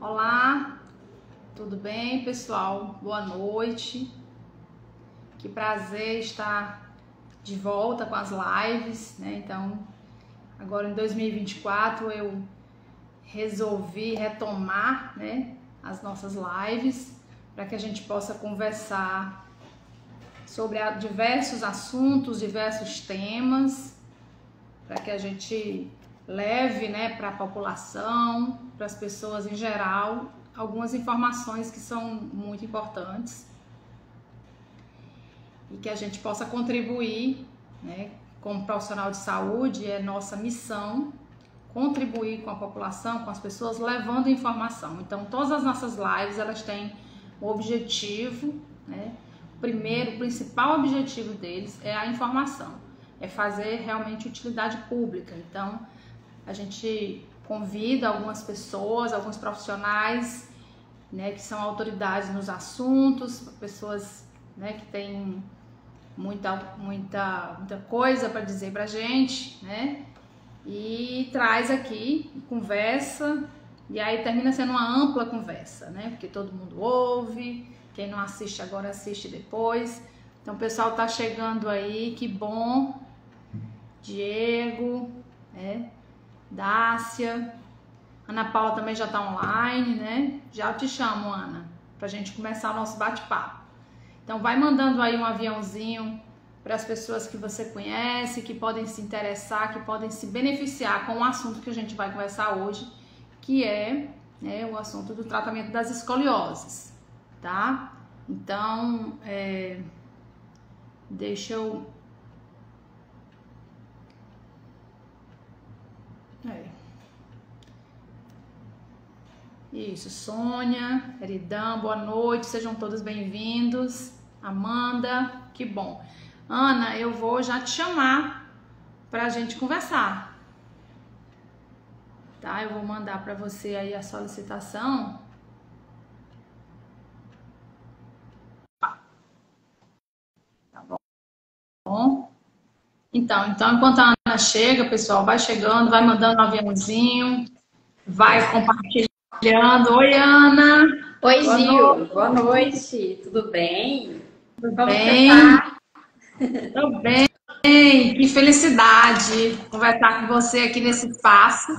Olá, tudo bem, pessoal? Boa noite. Que prazer estar de volta com as lives, né? Então, agora em 2024 eu resolvi retomar, né, as nossas lives para que a gente possa conversar sobre diversos assuntos, diversos temas, para que a gente leve, né, para a população, para as pessoas em geral, algumas informações que são muito importantes e que a gente possa contribuir, né, como profissional de saúde. É nossa missão contribuir com a população, com as pessoas, levando informação. Então, todas as nossas lives, elas têm o objetivo, né, o principal objetivo deles é a informação, é fazer realmente utilidade pública. Então, a gente convida algumas pessoas, alguns profissionais, né, que são autoridades nos assuntos, pessoas, né, que têm muita coisa para dizer para a gente, né, e traz aqui, conversa, e aí termina sendo uma ampla conversa, né, porque todo mundo ouve, quem não assiste agora assiste depois. Então o pessoal tá chegando aí, que bom. Diego, né, Dácia, Ana Paula também já tá online, né? Já te chamo, Ana, pra gente começar o nosso bate-papo. Então vai mandando aí um aviãozinho para as pessoas que você conhece, que podem se interessar, que podem se beneficiar com o assunto que a gente vai conversar hoje, que é, né, o assunto do tratamento das escolioses, tá? Então, deixa eu... Isso, Sônia, Eridã, boa noite, sejam todos bem-vindos. Amanda, que bom. Ana, eu vou já te chamar para a gente conversar, tá? Eu vou mandar para você aí a solicitação. Tá bom? Então, enquanto a Ana chega, pessoal, vai chegando, vai mandando um aviãozinho, vai compartilhando. Oi, Ana. Oi, Gil. Boa noite. Tudo bem? Tudo bem? Tudo bem. Que felicidade conversar com você aqui nesse espaço,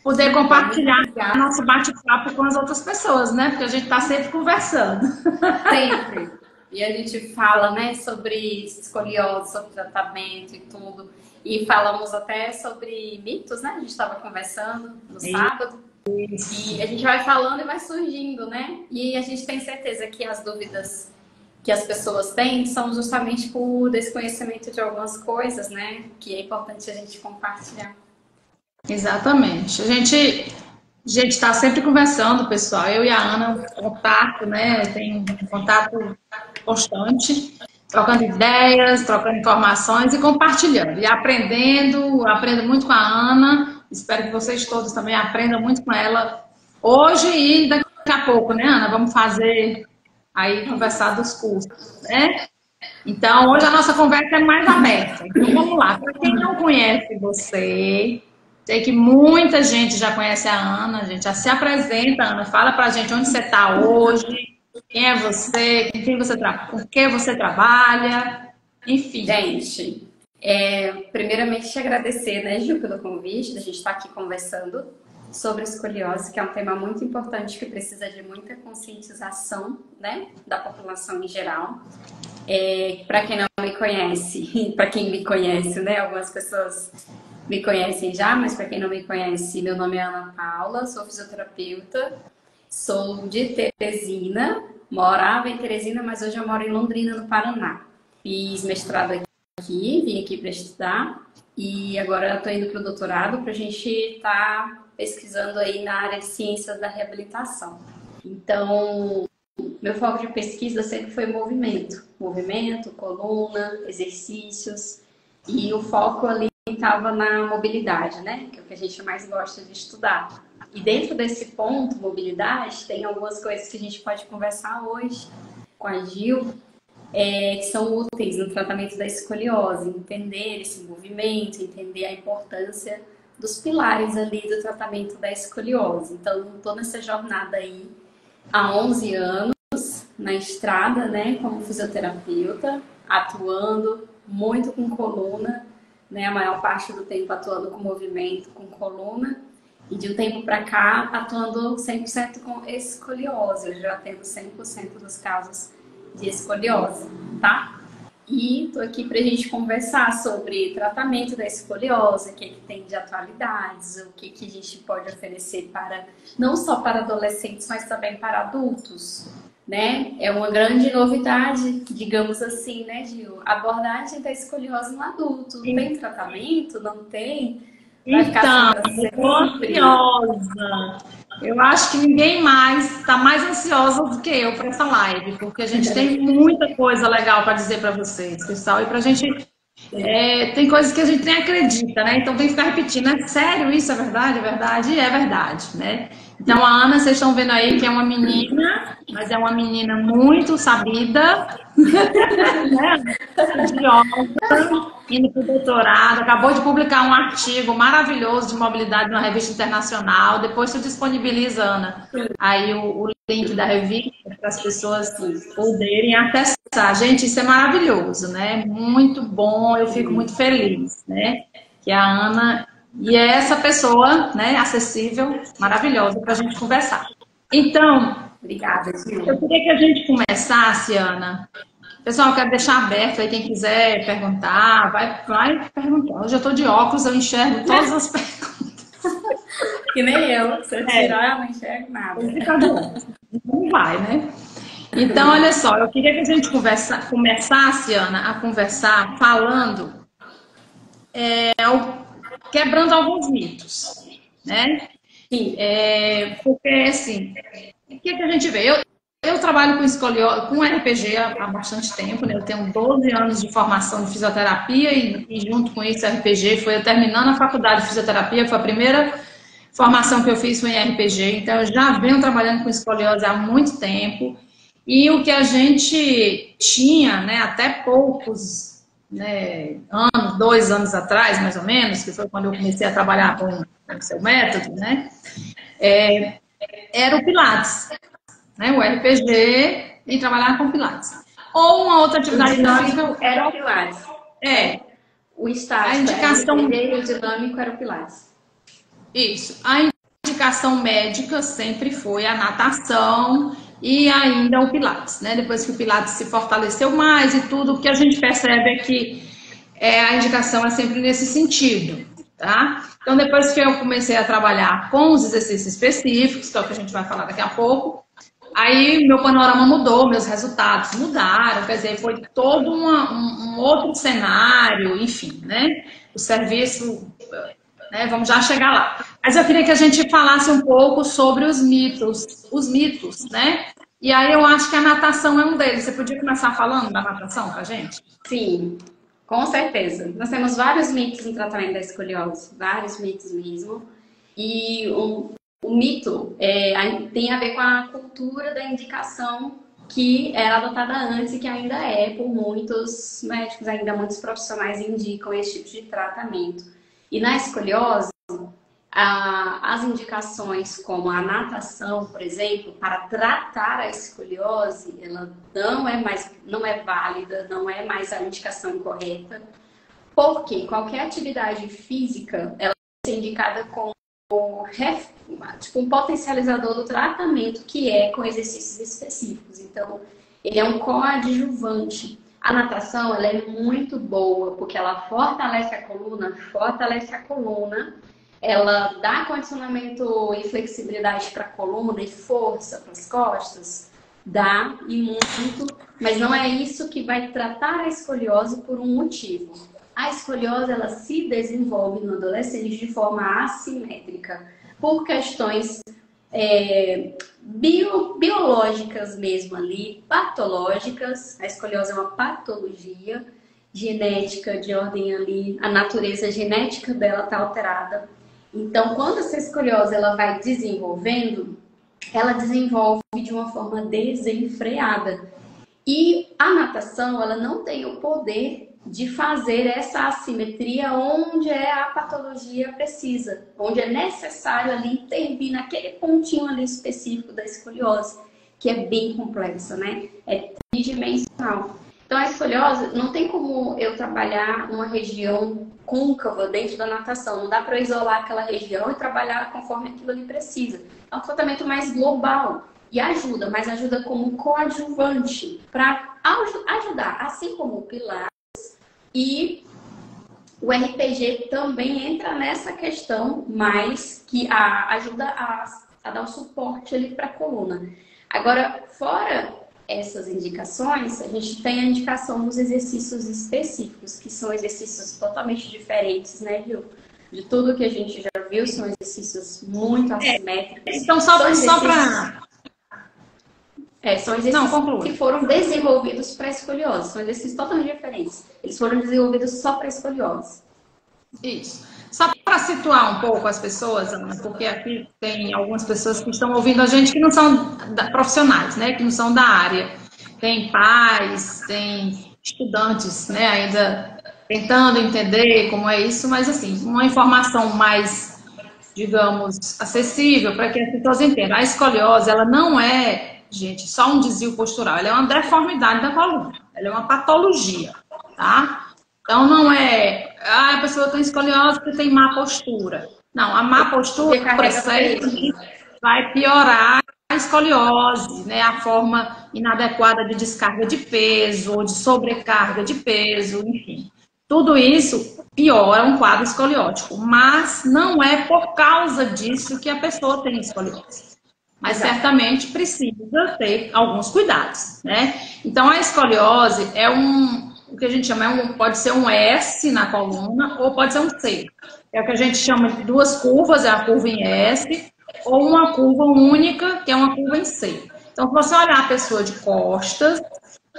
poder compartilhar nosso bate-papo com as outras pessoas, né? Porque a gente está sempre conversando. Sempre. E a gente fala, né, sobre escoliose, sobre tratamento e tudo. E falamos até sobre mitos, né? A gente estava conversando no sábado. E a gente vai falando e vai surgindo, né? E a gente tem certeza que as dúvidas que as pessoas têm são justamente por desconhecimento de algumas coisas, né? Que é importante a gente compartilhar. Exatamente. A gente está sempre conversando, pessoal. Eu e a Ana, contato, né? Tem um contato constante, trocando ideias, trocando informações e compartilhando. E aprendo muito com a Ana. Espero que vocês todos também aprendam muito com ela hoje e daqui a pouco, né, Ana? Vamos fazer aí, conversar dos cursos, né? Então, hoje a nossa conversa é mais aberta. Então, vamos lá. Para quem não conhece você, sei que muita gente já conhece a Ana, a gente já se apresenta, Ana. Fala pra gente onde você está hoje, quem é você, com quem você trabalha, enfim. Gente, primeiramente te agradecer, né, Gil, pelo convite, da gente estar aqui conversando sobre escoliose, que é um tema muito importante que precisa de muita conscientização, né, da população em geral. Para quem não me conhece, para quem me conhece, né, algumas pessoas me conhecem já, mas para quem não me conhece, meu nome é Ana Paula, sou fisioterapeuta, sou de Teresina, morava em Teresina, mas hoje eu moro em Londrina, no Paraná. Fiz mestrado aqui, vim aqui para estudar e agora estou indo para o doutorado para a gente estar pesquisando aí na área de ciências da reabilitação. Então, meu foco de pesquisa sempre foi movimento, coluna, exercícios, e o foco ali estava na mobilidade, né? Que é o que a gente mais gosta de estudar. E dentro desse ponto, mobilidade, tem algumas coisas que a gente pode conversar hoje com a Gil, que são úteis no tratamento da escoliose, entender esse movimento, entender a importância dos pilares ali do tratamento da escoliose. Então, estou nessa jornada aí há 11 anos, na estrada, né, como fisioterapeuta, atuando muito com coluna, né, a maior parte do tempo atuando com movimento, com coluna, e de um tempo para cá atuando 100% com escoliose. Eu já atendo 100% dos casos de escoliose, tá? E tô aqui pra gente conversar sobre tratamento da escoliose, o que tem de atualidades, o que a gente pode oferecer para, não só para adolescentes, mas também para adultos, né? É uma grande novidade, digamos assim, né, Gil? Abordagem da escoliose no adulto. Tem tratamento? Não tem? Vai Então, ficar assim eu pra tô sempre? ansiosa. Eu acho que ninguém mais está mais ansiosa do que eu para essa live, porque a gente tem muita coisa legal para dizer para vocês, pessoal, e para a gente tem coisas que a gente nem acredita, né? Então tem que ficar repetindo, é sério isso? É verdade? É verdade? É verdade, né? Então a Ana, vocês estão vendo aí que é uma menina, mas é uma menina muito sabida, né? Estudiosa, indo para o doutorado, acabou de publicar um artigo maravilhoso de mobilidade numa revista internacional. Depois tu disponibiliza, Ana, aí o link da revista para as pessoas poderem acessar. Gente, isso é maravilhoso, né? Muito bom, eu fico muito feliz, né? Que a Ana e é essa pessoa, né, acessível, maravilhosa para a gente conversar. Então, Obrigada, Gil. eu queria que a gente começasse, Ana. Pessoal, eu quero deixar aberto aí, quem quiser perguntar, vai perguntar. Hoje eu estou de óculos, eu enxergo todas as perguntas. Que nem eu, se eu tirar, eu não enxergo nada. Não vai, né? Então, olha só, eu queria que a gente começasse, Ana, a conversar falando, quebrando alguns mitos, né? Sim. Porque, assim, o que a gente vê? Eu trabalho com escoliose, com RPG há bastante tempo, né? Eu tenho 12 anos de formação de fisioterapia e junto com isso RPG foi eu terminando a faculdade de fisioterapia, foi a primeira formação que eu fiz foi em RPG, então eu já venho trabalhando com escoliose há muito tempo e o que a gente tinha, né, até poucos, né, anos, 2 anos atrás, mais ou menos, que foi quando eu comecei a trabalhar com o seu método, né, era o Pilates, né, o RPG e trabalhar com Pilates. Ou uma outra atividade física. Era o Pilates. O estático, a indicação... era o RPG, o dinâmico era o Pilates. Isso. A indicação médica sempre foi a natação e ainda o Pilates, né? Depois que o Pilates se fortaleceu mais e tudo, o que a gente percebe é que a indicação é sempre nesse sentido, tá? Então, depois que eu comecei a trabalhar com os exercícios específicos, que é o que a gente vai falar daqui a pouco, aí meu panorama mudou, meus resultados mudaram, quer dizer, foi todo um outro cenário, enfim, né? O serviço, né? Vamos já chegar lá. Mas eu queria que a gente falasse um pouco sobre os mitos, né? E aí eu acho que a natação é um deles. Você podia começar falando da natação pra gente? Sim, com certeza. Nós temos vários mitos no tratamento da escoliose, vários mitos mesmo. E o mito tem a ver com a cultura da indicação que era adotada antes e que ainda é por muitos médicos, ainda muitos profissionais indicam esse tipo de tratamento. E na escoliose, as indicações como a natação, por exemplo, para tratar a escoliose, ela não é válida, não é mais a indicação correta, porque qualquer atividade física ela é indicada como tipo um potencializador do tratamento, que é com exercícios específicos. Então, ele é um coadjuvante. A natação ela é muito boa, porque ela fortalece a coluna, ela dá condicionamento e flexibilidade para a coluna e força para as costas, dá e muito, mas não é isso que vai tratar a escoliose por um motivo. A escoliose ela se desenvolve no adolescente de forma assimétrica, por questões biológicas mesmo ali, patológicas. A escoliose é uma patologia genética de ordem ali, a natureza genética dela está alterada. Então, quando essa escoliose ela vai desenvolvendo, ela desenvolve de uma forma desenfreada. E a natação, ela não tem o poder de fazer essa assimetria onde é a patologia precisa, onde é necessário ali intervir naquele pontinho ali específico da escoliose, que é bem complexa, né? É tridimensional. Então, a escoliose, não tem como eu trabalhar uma região côncava dentro da natação. Não dá para eu isolar aquela região e trabalhar conforme aquilo ali precisa. É um tratamento mais global. E ajuda, mas ajuda como coadjuvante para ajudar, assim como o Pilates e o RPG também entra nessa questão, mas que ajuda a dar o suporte ali para a coluna. Agora, fora essas indicações, a gente tem a indicação dos exercícios específicos, que são exercícios totalmente diferentes, né, Gil? De tudo que a gente já viu, são exercícios muito assimétricos. Então, só para... são exercícios que foram desenvolvidos para escoliose. São exercícios totalmente diferentes. Eles foram desenvolvidos só para escoliose. Isso. Só para situar um pouco as pessoas, Ana, porque aqui tem algumas pessoas que estão ouvindo a gente que não são profissionais, né? Que não são da área. Tem pais, tem estudantes, né? Ainda tentando entender como é isso, mas assim, uma informação mais, digamos, acessível para que as pessoas entendam. A escoliose, ela não é, gente, só um desvio postural, ela é uma deformidade da coluna, ela é uma patologia, tá? Então, não é, a pessoa tem escoliose porque tem má postura. Não, a má postura, por exemplo, vai piorar a escoliose, né? A forma inadequada de descarga de peso, ou de sobrecarga de peso, enfim. Tudo isso piora um quadro escoliótico, mas não é por causa disso que a pessoa tem escoliose. Mas certamente precisa ter alguns cuidados, né? Então, a escoliose é o que a gente chama, pode ser um S na coluna ou pode ser um C. É o que a gente chama de duas curvas, é a curva em S, ou uma curva única, que é uma curva em C. Então, se você olhar a pessoa de costas,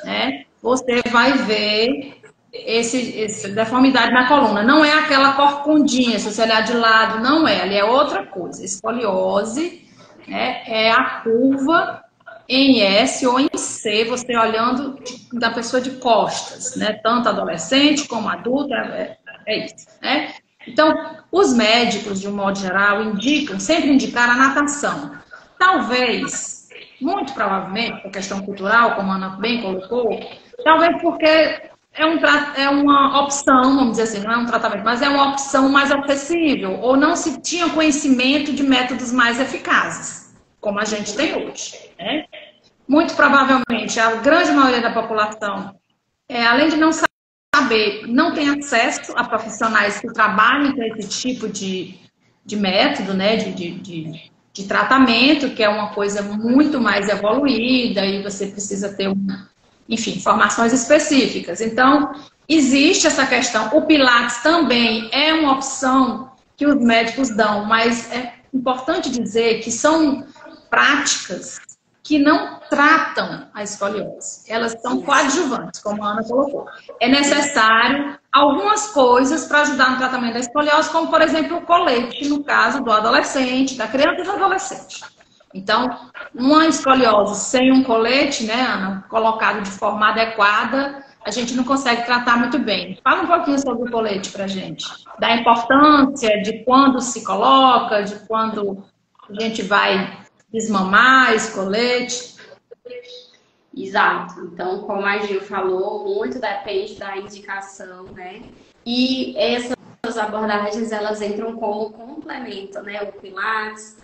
né, você vai ver essa deformidade na coluna. Não é aquela corcundinha, se você olhar de lado, não é, ali é outra coisa. Escoliose, né, é a curva em S ou em C, você olhando da pessoa de costas, né? Tanto adolescente como adulto, é isso, né? Então, os médicos, de um modo geral, sempre indicaram a natação. Talvez, muito provavelmente, por questão cultural, como a Ana bem colocou, talvez porque é uma opção, vamos dizer assim, não é um tratamento, mas é uma opção mais acessível, ou não se tinha conhecimento de métodos mais eficazes, como a gente tem hoje, né? Muito provavelmente, a grande maioria da população, além de não saber, não tem acesso a profissionais que trabalhem com esse tipo de método, né, de tratamento, que é uma coisa muito mais evoluída e você precisa ter, enfim, informações específicas. Então, existe essa questão. O Pilates também é uma opção que os médicos dão, mas é importante dizer que são práticas que não tratam a escoliose. Elas são coadjuvantes, como a Ana colocou. É necessário algumas coisas para ajudar no tratamento da escoliose, como, por exemplo, o colete, no caso do adolescente, da criança e do adolescente. Então, uma escoliose sem um colete, né, Ana, colocado de forma adequada, a gente não consegue tratar muito bem. Fala um pouquinho sobre o colete para a gente. Da importância de quando se coloca, de quando a gente vai desmamar esse colete. Exato. Então, como a Gil falou, muito depende da indicação, né? E essas abordagens, elas entram como complemento, né? O Pilates,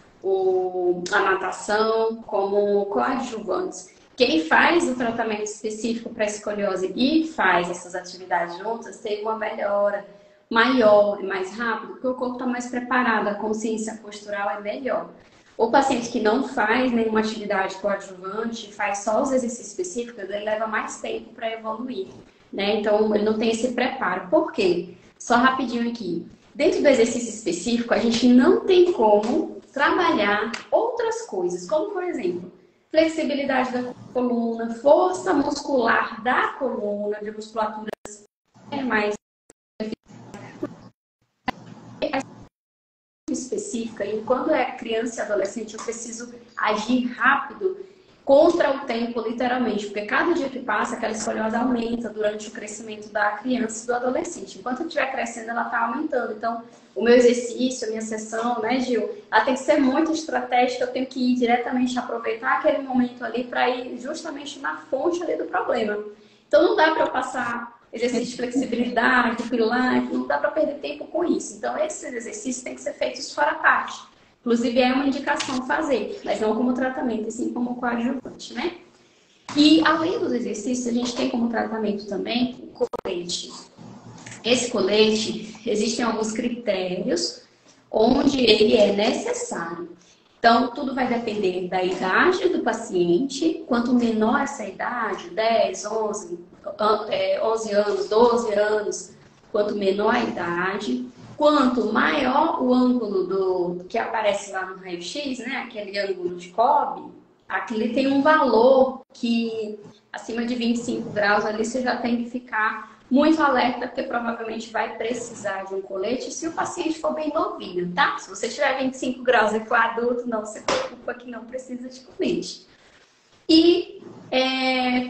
a natação, como coadjuvantes. Quem faz o tratamento específico para escoliose e faz essas atividades juntas, tem uma melhora maior e mais rápido, porque o corpo está mais preparado, a consciência postural é melhor. O paciente que não faz nenhuma atividade coadjuvante, faz só os exercícios específicos, ele leva mais tempo para evoluir, né? Então, ele não tem esse preparo. Por quê? Só rapidinho aqui. Dentro do exercício específico, a gente não tem como trabalhar outras coisas, como, por exemplo, flexibilidade da coluna, força muscular da coluna, de musculaturas mais específica, e quando é criança e adolescente eu preciso agir rápido, contra o tempo, literalmente, porque cada dia que passa, aquela escoliose aumenta durante o crescimento da criança e do adolescente. Enquanto ela estiver crescendo, ela está aumentando. Então, o meu exercício, a minha sessão, né, Gil, ela tem que ser muito estratégica, eu tenho que ir diretamente aproveitar aquele momento ali para ir justamente na fonte ali do problema. Então, não dá para eu passar exercício de flexibilidade, pilar, não dá para perder tempo com isso. Então, esses exercícios têm que ser feitos fora parte. Inclusive, é uma indicação fazer, mas não como tratamento, assim como coadjuvante, né? E, além dos exercícios, a gente tem como tratamento também o colete. Esse colete, existem alguns critérios onde ele é necessário. Então, tudo vai depender da idade do paciente. Quanto menor essa idade, 10, 11 anos, 12 anos, quanto menor a idade, quanto maior o ângulo que aparece lá no raio-x, né, aquele ângulo de Cobb, aquele tem um valor que acima de 25 graus ali você já tem que ficar muito alerta, porque provavelmente vai precisar de um colete se o paciente for bem novinho, tá? Se você tiver 25 graus e for adulto, não se preocupa que não precisa de colete. E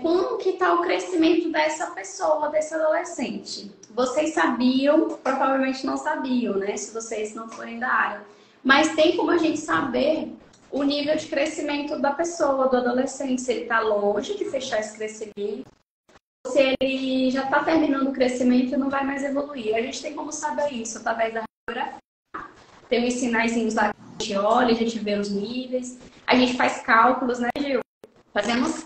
como que está o crescimento dessa pessoa, desse adolescente? Vocês sabiam, provavelmente não sabiam, né? Se vocês não forem da área. Mas tem como a gente saber o nível de crescimento da pessoa, do adolescente, se ele está longe de fechar esse crescimento, se ele já está terminando o crescimento e não vai mais evoluir. A gente tem como saber isso através da radiografia. Tem uns sinaizinhos lá que a gente olha, a gente vê os níveis. A gente faz cálculos, né, Gil? Fazemos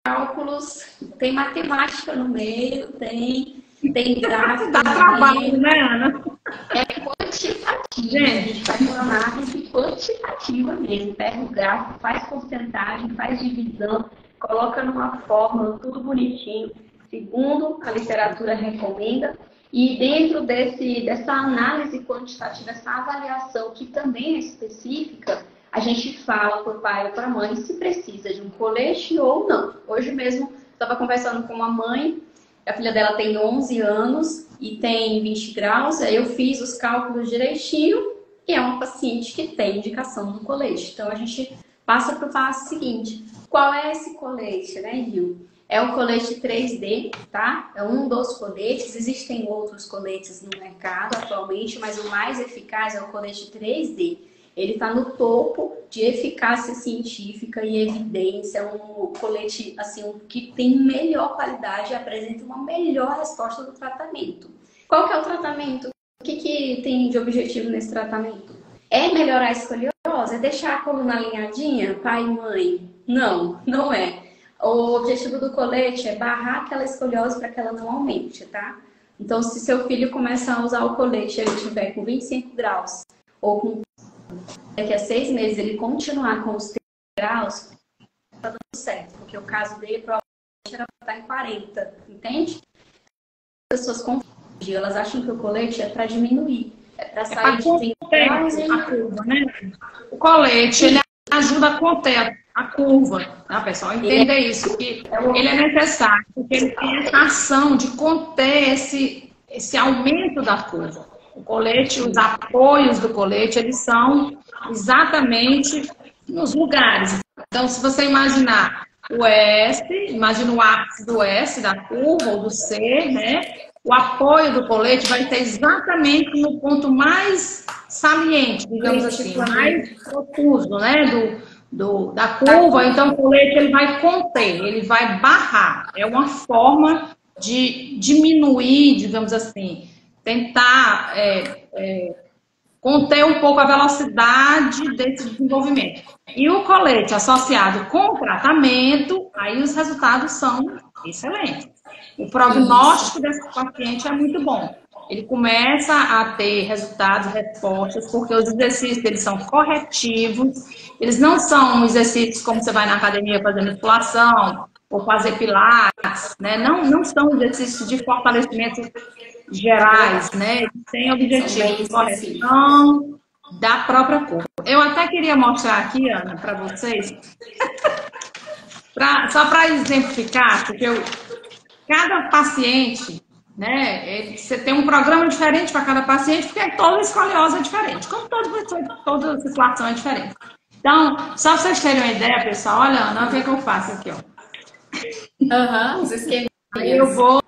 cálculos, tem matemática no meio, tem gráfico. Dá trabalho, né, Ana? É quantitativa. A gente faz uma análise quantitativa mesmo. Pega o gráfico, faz porcentagem, faz divisão, coloca numa fórmula, tudo bonitinho, segundo a literatura recomenda. E dentro dessa análise quantitativa, essa avaliação que também é específica, a gente fala para o pai ou para a mãe se precisa de um colete ou não. Hoje mesmo, estava conversando com uma mãe, a filha dela tem 11 anos e tem 20 graus, aí eu fiz os cálculos direitinho e é uma paciente que tem indicação do colete. Então, a gente passa para o passo seguinte. Qual é esse colete, né, Gil? É o colete 3D, tá? É um dos coletes. Existem outros coletes no mercado atualmente, mas o mais eficaz é o colete 3D. Ele está no topo de eficácia científica e evidência, um colete assim, que tem melhor qualidade e apresenta uma melhor resposta do tratamento. Qual que é o tratamento? O que tem de objetivo nesse tratamento? É melhorar a escoliose? É deixar a coluna alinhadinha, pai e mãe? Não, não é. O objetivo do colete é barrar aquela escoliose para que ela não aumente, tá? Então, se seu filho começar a usar o colete e ele estiver com 25 graus ou com daqui a 6 meses ele continuar com os 30 graus, tá dando certo, porque o caso dele provavelmente era para estar em 40, entende? As pessoas confundem, elas acham que o colete é para diminuir, é para sair de 30 graus a curva, né? O colete, ele ajuda a conter a curva, tá, pessoal? Entender isso, que ele é necessário, porque ele tem essa ação de conter esse aumento da curva. O colete, os apoios do colete, eles são exatamente nos lugares. Então, se você imaginar o S, imagina o ápice do S, da curva ou do C, né? O apoio do colete vai ser exatamente no ponto mais saliente, digamos assim, mais profuso, né? Da curva. Então, o colete ele vai conter, ele vai barrar. É uma forma de diminuir, digamos assim, tentar conter um pouco a velocidade desse desenvolvimento. E o colete associado com o tratamento, aí os resultados são excelentes. O prognóstico desse paciente é muito bom. Ele começa a ter resultados, respostas, porque os exercícios eles são corretivos, eles não são exercícios como você vai na academia fazer musculação ou fazer pilates, né? Não são exercícios de fortalecimento gerais, né? Eles têm objetivo de correção da própria curva. Eu até queria mostrar aqui, Ana, para vocês, só para exemplificar, porque cada paciente, né? Você tem um programa diferente para cada paciente, porque toda escoliose é diferente, como toda situação é diferente. Então, só para vocês terem uma ideia, pessoal, olha, Ana, o que é que eu faço aqui, ó. Os esqueminhas. Eu vou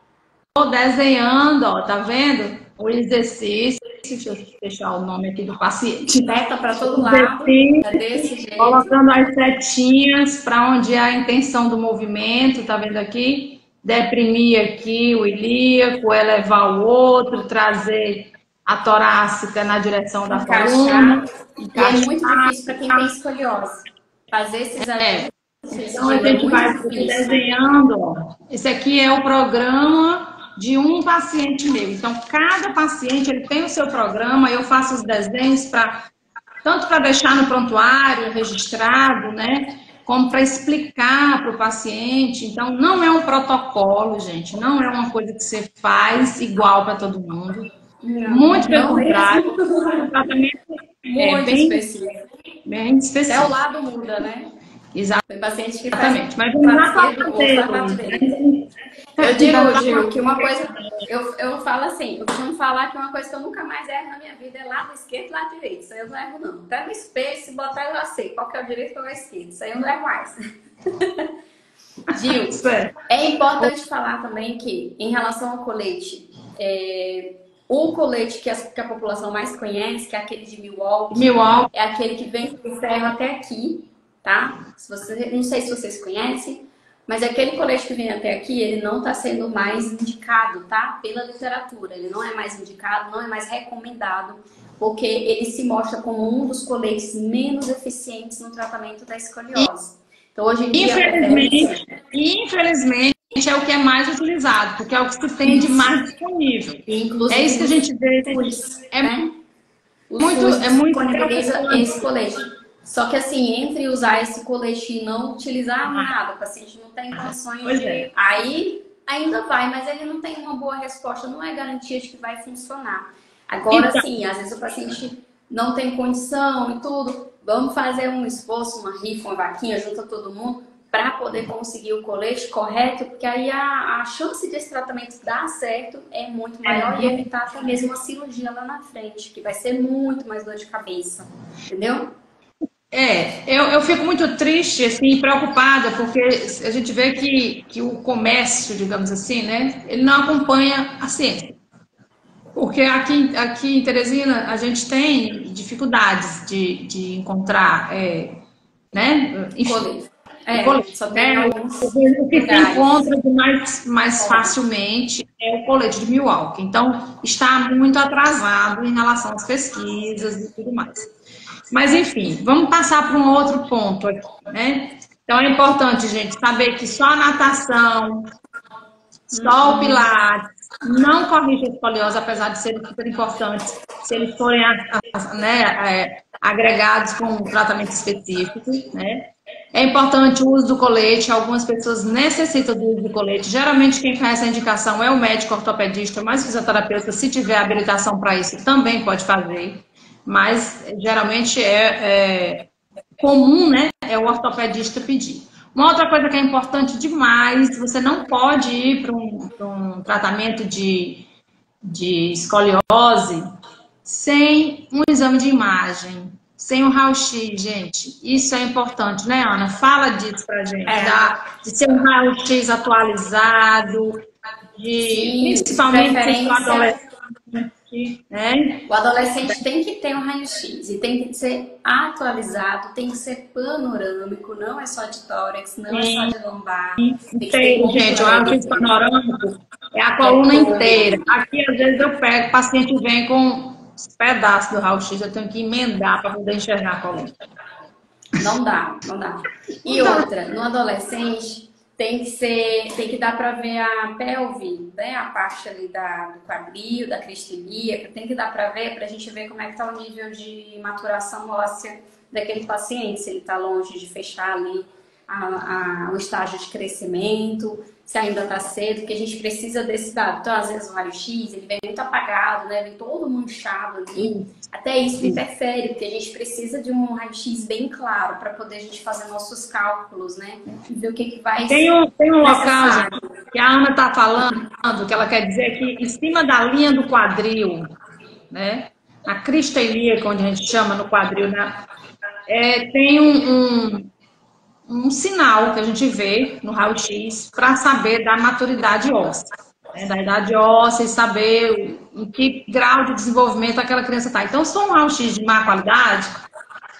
desenhando, ó, tá vendo? O exercício, deixa eu fechar o nome aqui do paciente. Seta para todo lado, é desse jeito. Colocando as setinhas para onde é a intenção do movimento, tá vendo aqui? Deprimir aqui o ilíaco, elevar o outro, trazer a torácica na direção da coluna. E é muito difícil para quem tem escoliose. Fazer esses Então a gente vai desenhando, ó. Esse aqui é o programa de um paciente meu. Então, cada paciente ele tem o seu programa, eu faço os desenhos tanto para deixar no prontuário registrado, né? Como para explicar para o paciente. Então, não é um protocolo, gente. Não é uma coisa que você faz igual para todo mundo. Muito pelo contrário. O tratamento é bem específico. Bem específico. Até o lado muda, né? Exatamente. Tem paciente que faz. Mas vamos lá. Eu digo, Gil, que uma coisa. Eu falo assim, eu costumo falar que uma coisa que eu nunca mais erro na minha vida é lado esquerdo e lado direito. Isso aí eu não erro, não. Até no espelho, se botar, eu já sei qual que é o direito e qual é o esquerdo. Isso aí eu não erro mais. Gil, é importante falar também que, em relação ao colete, o colete que a população mais conhece, que é aquele de Milwaukee, é aquele que vem com o ferro até aqui, tá? Não sei se vocês conhecem, mas aquele colete que vem até aqui, ele não está sendo mais indicado, tá? Pela literatura. Ele não é mais indicado, não é mais recomendado, porque ele se mostra como um dos coletes menos eficientes no tratamento da escoliose. Então, hoje em dia... Infelizmente, é o que é mais utilizado, porque é o que se tem de mais disponível. Inclusive, é isso que a gente vê. É muito esse colete. Só que assim, entre usar esse colete e não utilizar nada, o paciente não tem condições de... Aí ainda vai, mas ele não tem uma boa resposta, não é garantia de que vai funcionar. Agora sim, às vezes o paciente não tem condição e tudo, vamos fazer um esforço, uma rifa, uma vaquinha, junta todo mundo, para poder conseguir o colete correto, porque aí a chance desse tratamento dar certo é muito maior e evitar até mesmo uma cirurgia lá na frente, que vai ser muito mais dor de cabeça, entendeu? Eu fico muito triste, assim, preocupada, porque a gente vê que o comércio, digamos assim, né, ele não acompanha a ciência. Porque aqui em Teresina a gente tem dificuldades de encontrar, né, o que se encontra mais facilmente é o colete de Milwaukee. Então, está muito atrasado em relação às pesquisas e tudo mais. Mas, enfim, vamos passar para um outro ponto aqui, né? Então, é importante, gente, saber que só a natação, só o pilates, não corrige a escoliose, apesar de serem super importantes, se eles forem agregados com um tratamento específico, né? É importante o uso do colete, algumas pessoas necessitam do uso do colete. Geralmente, quem faz essa indicação é o médico ortopedista, mas o fisioterapeuta, se tiver habilitação para isso, também pode fazer. Mas geralmente é comum, né? É o ortopedista pedir. Uma outra coisa que é importante demais, você não pode ir para um tratamento de escoliose sem um exame de imagem, sem um raio-x, gente. Isso é importante, né, Ana? Fala disso pra gente, de ser um raio-x atualizado, principalmente para adolescente. O adolescente tem que ter um raio-x e tem que ser atualizado, tem que ser panorâmico, não é só de tórax, não é só de lombar. Gente, o raio-x panorâmico é a coluna inteira. Aqui, às vezes, eu pego, o paciente vem com os pedaços do raio-x, eu tenho que emendar para poder enxergar a coluna. Não dá. E outra, no adolescente... Tem que dar para ver a pelve, né? A parte ali do quadril, da crista ilíaca, tem que dar para ver, para a gente ver como é que está o nível de maturação óssea daquele paciente, se ele está longe de fechar ali o estágio de crescimento, se ainda está cedo, porque a gente precisa desse dado. Então, às vezes o raio-x, ele vem muito apagado, né? Vem todo manchado ali. Até isso interfere, porque a gente precisa de um raio-x bem claro para poder a gente fazer nossos cálculos, né? E ver o que vai Tem um local, gente, que a Ana está falando, que ela quer dizer que em cima da linha do quadril, né? A crista ilíaca, onde a gente chama no quadril, tem um sinal que a gente vê no raio-x para saber da maturidade óssea, né, da idade óssea e saber em que grau de desenvolvimento aquela criança está. Então, se for um raio-x de má qualidade,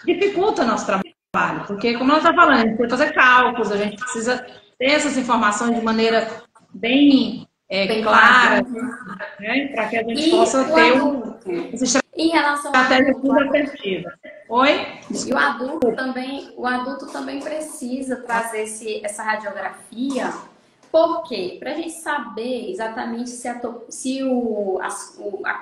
dificulta o nosso trabalho, porque, como ela está falando, a gente precisa fazer cálculos, a gente precisa ter essas informações de maneira bem clara, né, para que a gente possa ter em relação ao adulto, assertiva. Oi? E o adulto também precisa trazer essa radiografia. Por quê? Para a gente saber exatamente se a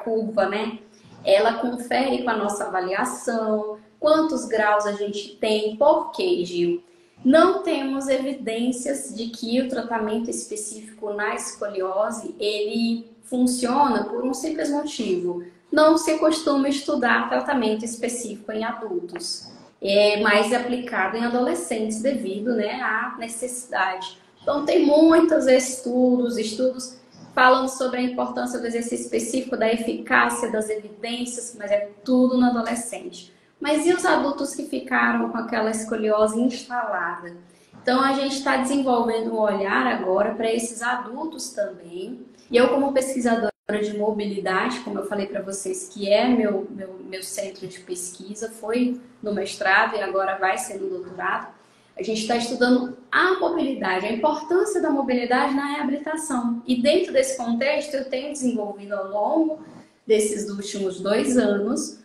curva, né, ela confere com a nossa avaliação, quantos graus a gente tem. Por quê, Gil? Não temos evidências de que o tratamento específico na escoliose, ele funciona por um simples motivo. Não se costuma estudar tratamento específico em adultos. É mais aplicado em adolescentes devido, né, à necessidade. Então, tem muitos estudos falando sobre a importância do exercício específico, da eficácia, das evidências, mas é tudo no adolescente. Mas e os adultos que ficaram com aquela escoliose instalada? Então, a gente está desenvolvendo um olhar agora para esses adultos também. E eu, como pesquisadora de mobilidade, como eu falei para vocês, que é meu centro de pesquisa, foi no mestrado e agora vai ser no doutorado, a gente está estudando a mobilidade, a importância da mobilidade na reabilitação. E dentro desse contexto, eu tenho desenvolvido ao longo desses últimos 2 anos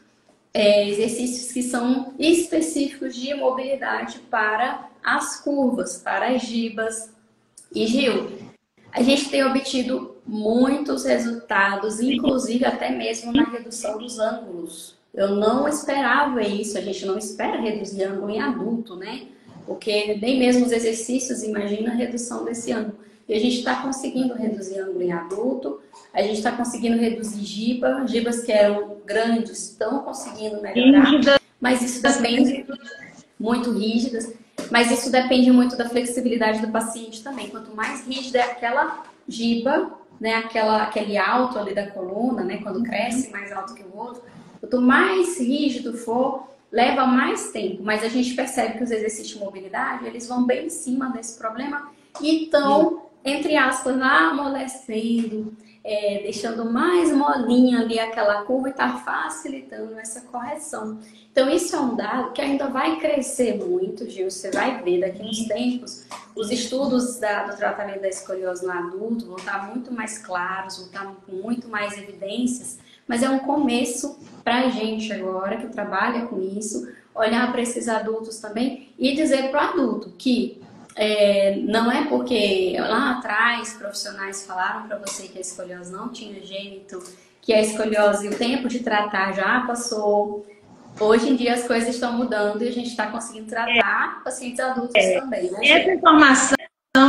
exercícios que são específicos de mobilidade para as curvas, para as gibas. E, Gil, a gente tem obtido muitos resultados, inclusive até mesmo na redução dos ângulos. Eu não esperava isso, a gente não espera reduzir ângulo em adulto, né? Porque nem mesmo os exercícios imaginam a redução desse ângulo. E a gente está conseguindo reduzir ângulo em adulto, a gente está conseguindo reduzir gibas que eram grandes, estão conseguindo melhorar. Mas isso depende, muito rígidas, mas isso depende muito da flexibilidade do paciente também. Quanto mais rígida é aquela giba, né, aquele alto ali da coluna, né, quando cresce mais alto que o outro, quanto mais rígido for, leva mais tempo. Mas a gente percebe que os exercícios de mobilidade, eles vão bem em cima desse problema e estão, entre aspas, amolecendo, deixando mais molinha ali aquela curva e está facilitando essa correção. Então, isso é um dado que ainda vai crescer muito, Gil. Você vai ver daqui uns tempos, os estudos do tratamento da escoliose no adulto vão estar muito mais claros, vão estar com muito mais evidências, mas é um começo para a gente agora, que trabalha com isso, olhar para esses adultos também e dizer para o adulto que não é porque lá atrás profissionais falaram para você que a escoliose não tinha jeito, que a escoliose, o tempo de tratar já passou. Hoje em dia as coisas estão mudando e a gente está conseguindo tratar pacientes adultos também, né? Essa informação,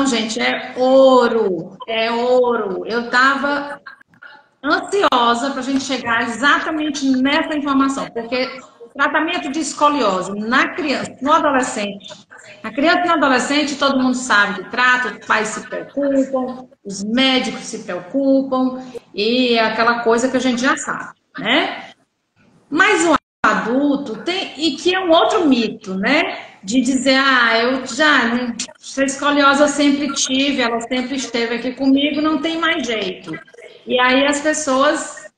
gente, é ouro, é ouro. Eu estava ansiosa para a gente chegar exatamente nessa informação, porque o tratamento de escoliose na criança, no adolescente, na criança e no adolescente, todo mundo sabe que trata, os pais se preocupam, os médicos se preocupam, e é aquela coisa que a gente já sabe, né? Mas o adulto tem, e que é um outro mito, né? De dizer, essa escoliose eu sempre tive, ela sempre esteve aqui comigo, não tem mais jeito. E aí as pessoas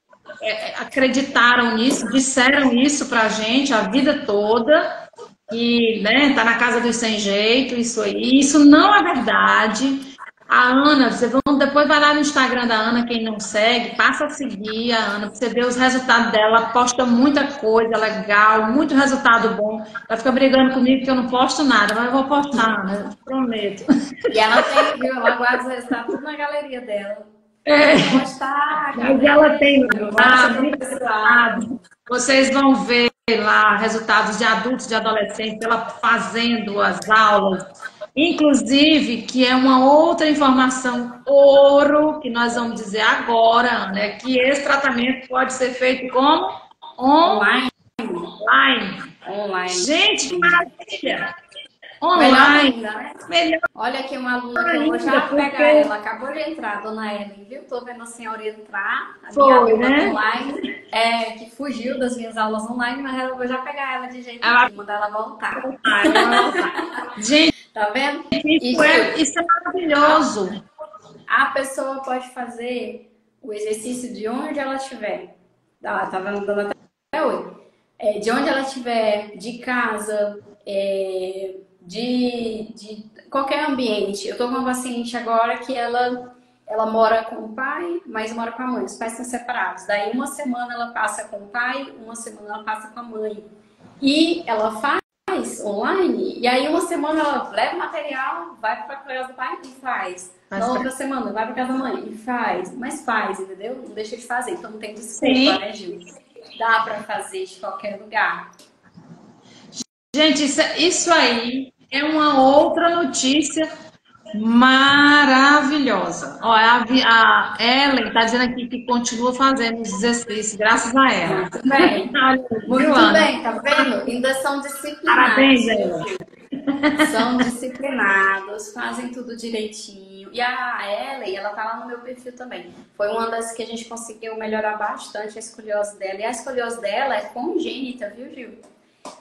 acreditaram nisso, disseram isso pra gente a vida toda, e, né, tá na casa dos sem jeito, isso aí. Isso não é verdade. A Ana, depois vai lá no Instagram da Ana, quem não segue, passa a seguir a Ana, pra você ver os resultados dela. Ela posta muita coisa legal, muito resultado bom. Ela fica brigando comigo que eu não posto nada, mas eu vou postar, Ana, eu prometo. E ela tem, viu? Ela guarda os resultados tudo na galeria dela. Postar, mas ela tem lá, vocês vão ver lá resultados de adultos, de adolescentes, ela fazendo as aulas. Inclusive, que é uma outra informação ouro, que nós vamos dizer agora, Ana, é que esse tratamento pode ser feito como? Online. Online. Gente, que maravilha! Melhor online. ainda, né? Melhor Olha aqui uma aluna que eu vou ainda, já pegar porque ela. Acabou de entrar, dona Ellen, viu? Tô vendo a senhora entrar, a minha foi, aluna né? online, que fugiu das minhas aulas online, mas eu vou já pegar ela de jeito Ela nenhum, mandar ela voltar. vai voltar. Gente, Tá vendo? isso é maravilhoso. A pessoa pode fazer o exercício de onde ela estiver. Tá vendo? Dando até oi. De onde ela estiver, de casa, de qualquer ambiente. Eu tô com uma paciente agora que ela mora com o pai, mas mora com a mãe. Os pais são separados. Daí uma semana ela passa com o pai, uma semana ela passa com a mãe. E ela faz online, e aí uma semana ela leva o material, vai para casa do pai e faz. Na outra semana vai para casa da mãe e faz. Mas faz, entendeu? Não deixa de fazer. Então não tem desculpa, né, Gil? Dá para fazer de qualquer lugar. Gente, isso aí é uma outra notícia maravilhosa. Ó, a Ellen está dizendo aqui que continua fazendo os exercícios, graças a ela. Muito bem. Muito bem, tá vendo? Ainda são disciplinados. Parabéns, Ellen. São disciplinados, fazem tudo direitinho. E a Ellen, ela tá lá no meu perfil também. Foi uma das que a gente conseguiu melhorar bastante a escoliose dela. E a escoliose dela é congênita, viu, Gil?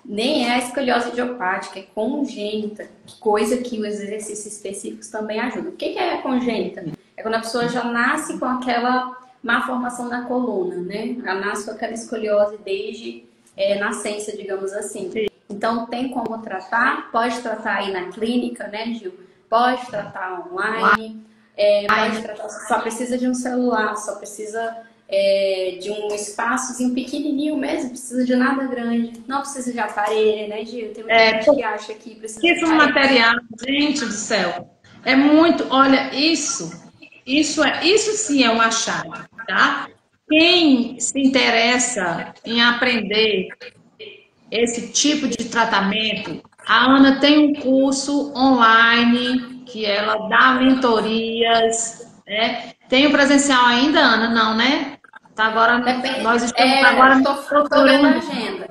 Nem é a escoliose idiopática, é congênita, coisa que os exercícios específicos também ajudam. O que é congênita? É quando a pessoa já nasce com aquela má formação na coluna, né? Já nasce com aquela escoliose desde nascença, digamos assim. Então, tem como tratar, pode tratar aí na clínica, né, Gil? Pode tratar online, pode tratar, só precisa de um celular, só precisa de um espaçozinho pequenininho mesmo, precisa de nada grande, não precisa de aparelho, né, Gil? Tem muita gente que acha que precisa de aparelho. Material, gente do céu, é muito, olha, isso sim é um achado, tá? Quem se interessa em aprender esse tipo de tratamento, a Ana tem um curso online que ela dá mentorias, né? Tem o presencial ainda, Ana? Não, né? Tá agora, nós estamos agora tô vendo a agenda.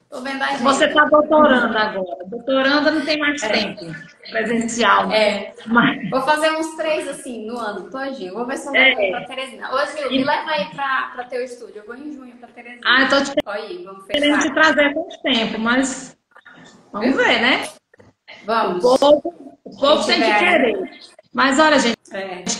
Tô vendo a agenda. Você está doutorando agora. Doutoranda não tem mais tempo presencial. Mas... Vou fazer uns 3 assim no ano todinho. Vou ver se eu levo pra Teresina. Ô, Gil, me leva aí pra teu estúdio. Eu vou em junho pra Teresina. Eu tô querendo te trazer com tempo, mas vamos ver, né? Vamos. O povo tem que querer. Mas olha, gente,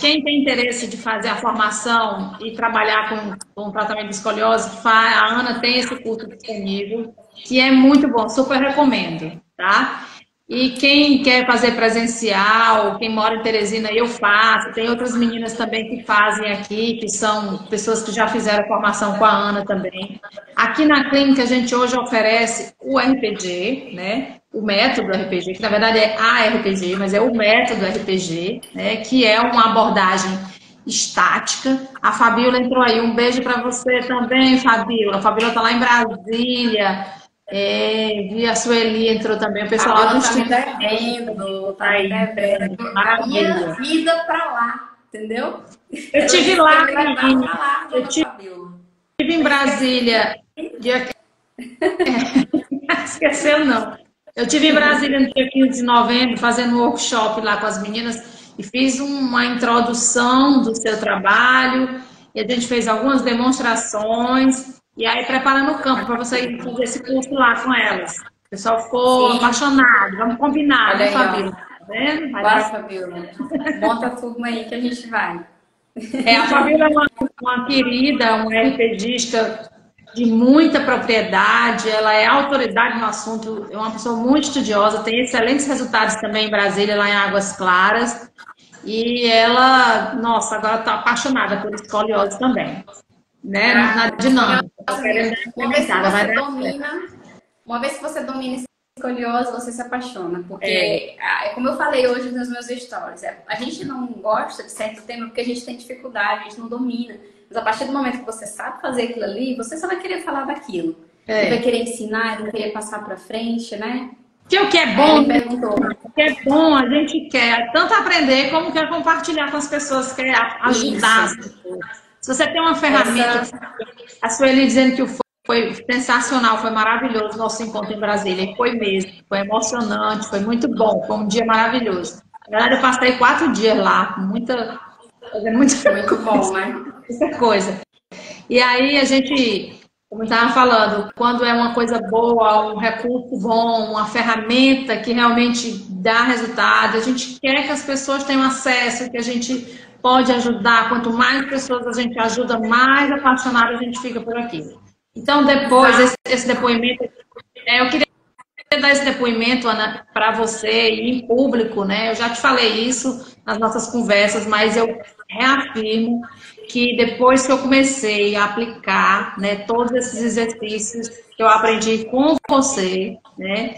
quem tem interesse de fazer a formação e trabalhar com tratamento de escoliose, a Ana tem esse curso disponível, que é muito bom, super recomendo, tá? E quem quer fazer presencial, quem mora em Teresina, eu faço. Tem outras meninas também que fazem aqui, que são pessoas que já fizeram formação com a Ana também. Aqui na clínica a gente hoje oferece o RPG, né? O método RPG, que na verdade é a RPG, mas é o método RPG, né? Que é uma abordagem estática. A Fabíola entrou aí, um beijo para você também, Fabíola. A Fabíola está lá em Brasília. Vi a Sueli entrou também, o pessoal lá do estúdio. Tá aí, maravilha. Minha vida para lá, entendeu? Eu tive lá, eu tive em Brasília. Esqueceu, não. Eu tive em Brasília no dia 15 de novembro, fazendo um workshop lá com as meninas e fiz uma introdução do seu trabalho e a gente fez algumas demonstrações e aí preparando o campo para você ir fazer esse curso lá com elas. O pessoal ficou apaixonado, vamos combinar, né, Fabíola? Tá vendo? Bora, Fabíola. Monta a turma aí que a gente vai. A Fabíola é uma querida, uma RPGista de muita propriedade, ela é autoridade no assunto, é uma pessoa muito estudiosa, tem excelentes resultados também em Brasília, lá em Águas Claras, e ela, nossa, agora está apaixonada por escoliose também, né, na dinâmica. Uma vez que você domina escoliose, você se apaixona, porque, como eu falei hoje nos meus stories, a gente não gosta de certo tema porque a gente tem dificuldade, a gente não domina. Mas a partir do momento que você sabe fazer aquilo ali, você só vai querer falar daquilo. Você vai querer ensinar, vai querer passar pra frente, né? Que o que é bom, o que é bom, a gente quer tanto aprender como quer compartilhar com as pessoas, quer ajudar as pessoas. Se você tem uma ferramenta, a Sueli dizendo que o foi sensacional, foi maravilhoso o nosso encontro em Brasília. E foi mesmo, foi emocionante, foi muito bom, foi um dia maravilhoso. Na verdade, eu passei 4 dias lá, fazendo Muito bom, né? muita coisa. E aí a gente, como eu estava falando, quando é uma coisa boa, um recurso bom, uma ferramenta que realmente dá resultado, a gente quer que as pessoas tenham acesso, que a gente pode ajudar. Quanto mais pessoas a gente ajuda, mais apaixonado a gente fica por aquilo. Então, depois, Exato. esse depoimento, eu queria dar esse depoimento, Ana, para você e em público, né? Eu já te falei isso nas nossas conversas, mas eu reafirmo que depois que eu comecei a aplicar, né, todos esses exercícios que eu aprendi com você, né,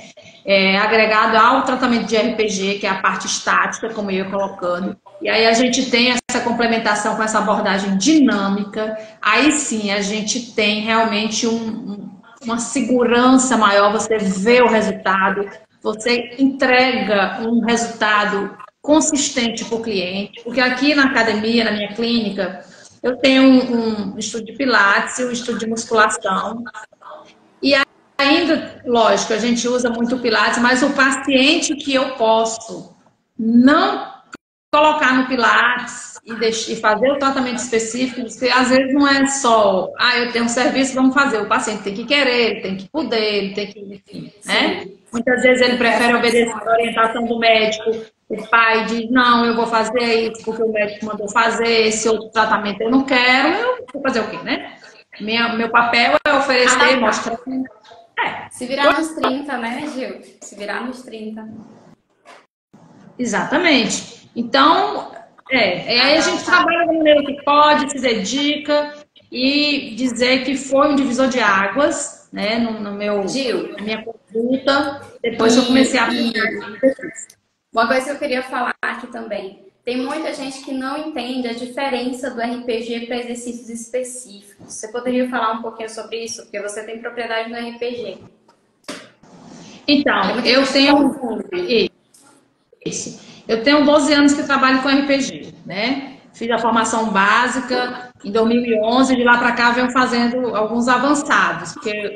agregado ao tratamento de RPG, que é a parte estática, como eu ia colocando, e aí a gente tem essa complementação com essa abordagem dinâmica, aí sim a gente tem realmente uma segurança maior, você vê o resultado, você entrega um resultado consistente para o cliente, porque aqui na academia, na minha clínica, eu tenho um estúdio de pilates e um estúdio de musculação, e ainda, lógico, a gente usa muito o pilates, mas o paciente que eu posso não colocar no Pilates e fazer o tratamento específico, porque às vezes não é só, eu tenho um serviço, vamos fazer. O paciente tem que querer, ele tem que poder, ele tem que, enfim, né? Sim. Muitas vezes ele prefere obedecer a orientação do médico. O pai diz, não, eu vou fazer isso porque o médico mandou fazer, esse outro tratamento eu não quero, eu vou fazer o quê, né? Meu papel é oferecer, mostrar. Se virar nos 30, né, Gil? Se virar nos 30. Exatamente. Então, aí a gente trabalha da maneira que pode, se dedica e dizer que foi um divisor de águas, né, Gil, na minha conduta, depois que eu comecei a aplicar. Uma coisa que eu queria falar aqui também. Tem muita gente que não entende a diferença do RPG para exercícios específicos. Você poderia falar um pouquinho sobre isso? Porque você tem propriedade no RPG. Então, eu tenho isso. Eu tenho 12 anos que trabalho com RPG, né? Fiz a formação básica em 2011, de lá para cá venho fazendo alguns avançados, porque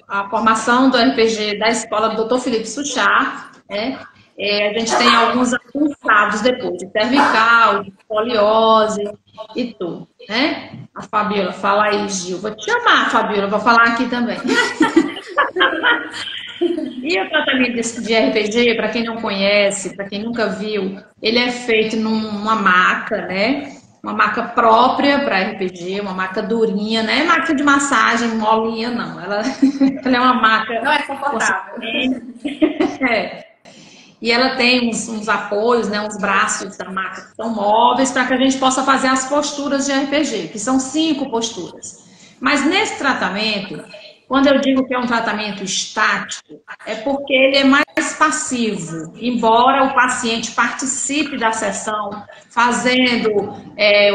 a formação do RPG da escola do Dr. Felipe Suchar, né? A gente tem alguns avançados depois, de cervical, de escoliose e tudo, né? A Fabiola, fala aí, Gil. Vou te chamar, Fabiola, vou falar aqui também. E o tratamento de RPG, para quem não conhece, para quem nunca viu, ele é feito numa maca, né? Uma maca própria para RPG, uma maca durinha, não é maca de massagem molinha, não. Ela é uma maca. Não é confortável. E ela tem uns apoios, né, uns braços da maca que são móveis para que a gente possa fazer as posturas de RPG, que são 5 posturas. Mas nesse tratamento, quando eu digo que é um tratamento estático, é porque ele é mais passivo, embora o paciente participe da sessão, fazendo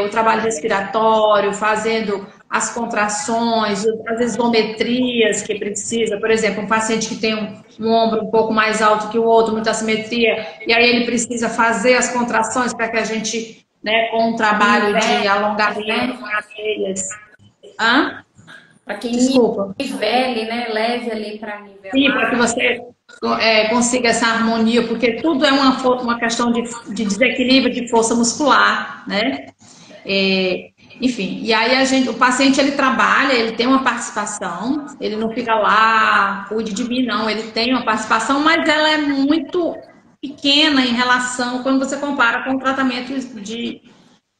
o trabalho respiratório, fazendo as contrações, as isometrias que precisa. Por exemplo, um paciente que tem um ombro um pouco mais alto que o outro, muita assimetria, e aí ele precisa fazer as contrações para que a gente, né, com um trabalho de alongamento, cadelas. Para quem Desculpa. nivele, né? Leve ali para nivelar. Sim, para que você consiga essa harmonia, porque tudo é uma questão de desequilíbrio de força muscular, né? Enfim, e aí o paciente ele trabalha, ele tem uma participação, ele não fica lá, cuide de mim, não, ele tem uma participação, mas ela é muito pequena em relação, quando você compara com o tratamento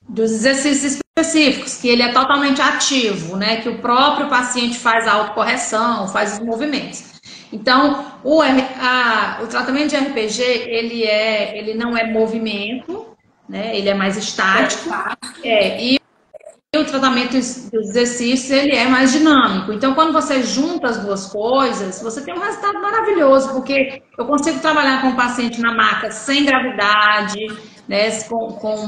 dos exercícios específicos, que ele é totalmente ativo, né? Que o próprio paciente faz a autocorreção, faz os movimentos. Então, o tratamento de RPG, ele não é movimento, né? Ele é mais estático. E o tratamento dos exercícios, ele é mais dinâmico. Então, quando você junta as duas coisas, você tem um resultado maravilhoso, porque eu consigo trabalhar com o paciente na maca sem gravidade, né, com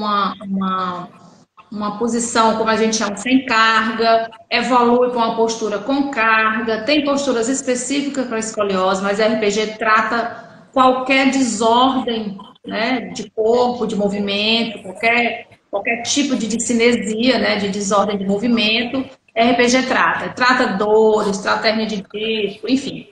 uma posição, como a gente chama, sem carga, evolui para uma postura com carga, tem posturas específicas para escoliose, mas a RPG trata qualquer desordem, né, de corpo, de movimento, qualquer tipo de discinesia, né, de desordem de movimento, RPG trata dores, trata hernia de disco, enfim.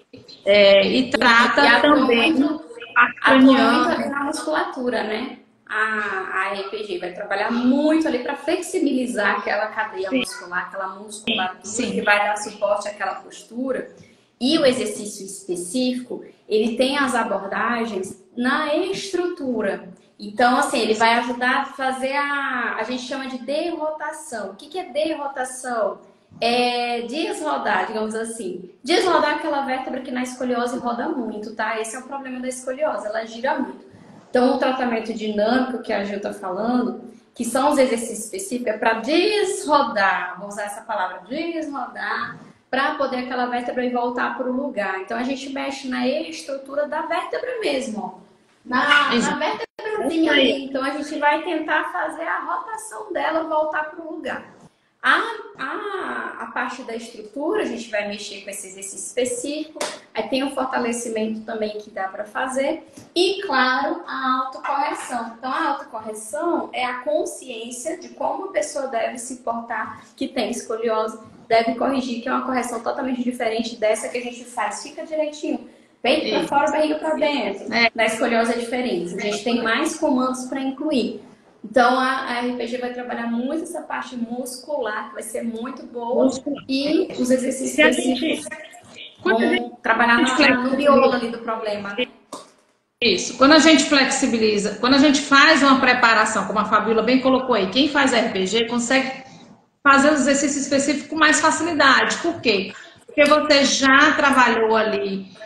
E trata também atua muito ali na musculatura, né? A RPG vai trabalhar muito ali para flexibilizar aquela cadeia muscular, aquela musculatura que vai dar suporte àquela postura. E o exercício específico, ele tem as abordagens na estrutura. Então, assim, ele vai ajudar a fazer a gente chama de derrotação. O que é derrotação? É desrodar, digamos assim. Desrodar aquela vértebra que na escoliose roda muito, tá? Esse é o problema da escoliose, ela gira muito. Então, o tratamento dinâmico que a Gil está falando, que são os exercícios específicos, é para desrodar, vou usar essa palavra, desrodar, para poder aquela vértebra ir voltar para o lugar. Então, a gente mexe na estrutura da vértebra mesmo, ó. Na vértebrazinha ali. Então, a gente vai tentar fazer a rotação dela voltar para o lugar. A parte da estrutura, a gente vai mexer com esse exercício específico. Aí tem o fortalecimento também que dá para fazer. E, claro, a autocorreção. Então, a autocorreção é a consciência de como a pessoa deve se portar, que tem escoliose, deve corrigir, que é uma correção totalmente diferente dessa que a gente faz. Fica direitinho. Peito para fora, barriga para dentro. Na escoliose é diferente. A gente tem mais comandos para incluir. Então, a RPG vai trabalhar muito essa parte muscular, que vai ser muito boa. E os exercícios específicos vão trabalhar no miolo ali do problema. Isso. Quando a gente flexibiliza, quando a gente faz uma preparação, como a Fabíola bem colocou aí, quem faz RPG consegue fazer os exercícios específicos com mais facilidade. Por quê? Porque você já trabalhou ali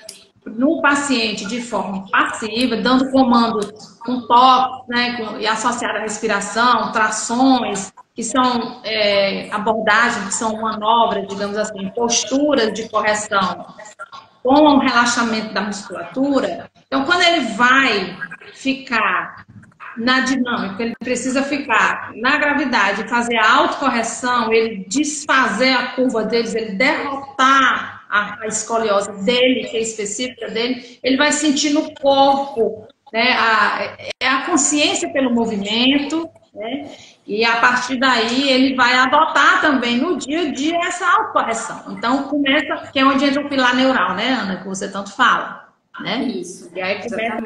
no paciente de forma passiva, dando comandos com toques, né, e associado à respiração, trações, que são abordagens, que são manobras, digamos assim, posturas de correção com o relaxamento da musculatura. Então, quando ele vai ficar na dinâmica, ele precisa ficar na gravidade, fazer a autocorreção, ele desfazer a curva deles, ele derrotar a escoliose dele, que é específica dele, ele vai sentir no corpo, né, a consciência pelo movimento, né, e a partir daí ele vai adotar também no dia a dia essa autocorreção. Então começa, que é onde entra o pilar neural, né, Ana, que você tanto fala, né? Isso, e aí começa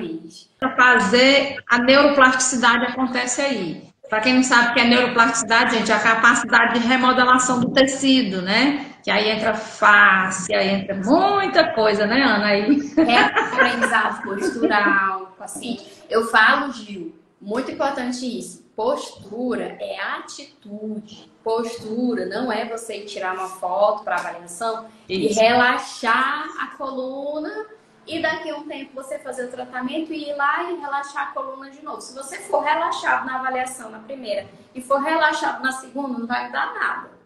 a fazer, a neuroplasticidade acontece aí. Para quem não sabe o que é neuroplasticidade, gente, é a capacidade de remodelação do tecido, né? Que aí entra face, aí entra muita coisa, né, Ana? Aí. Aprendizado postural, assim. Eu falo, Gil, muito importante isso. Postura é atitude. Postura não é você tirar uma foto para avaliação e relaxar a coluna e daqui a um tempo você fazer o tratamento e ir lá e relaxar a coluna de novo. Se você for relaxado na avaliação na primeira e for relaxado na segunda, não vai mudar nada.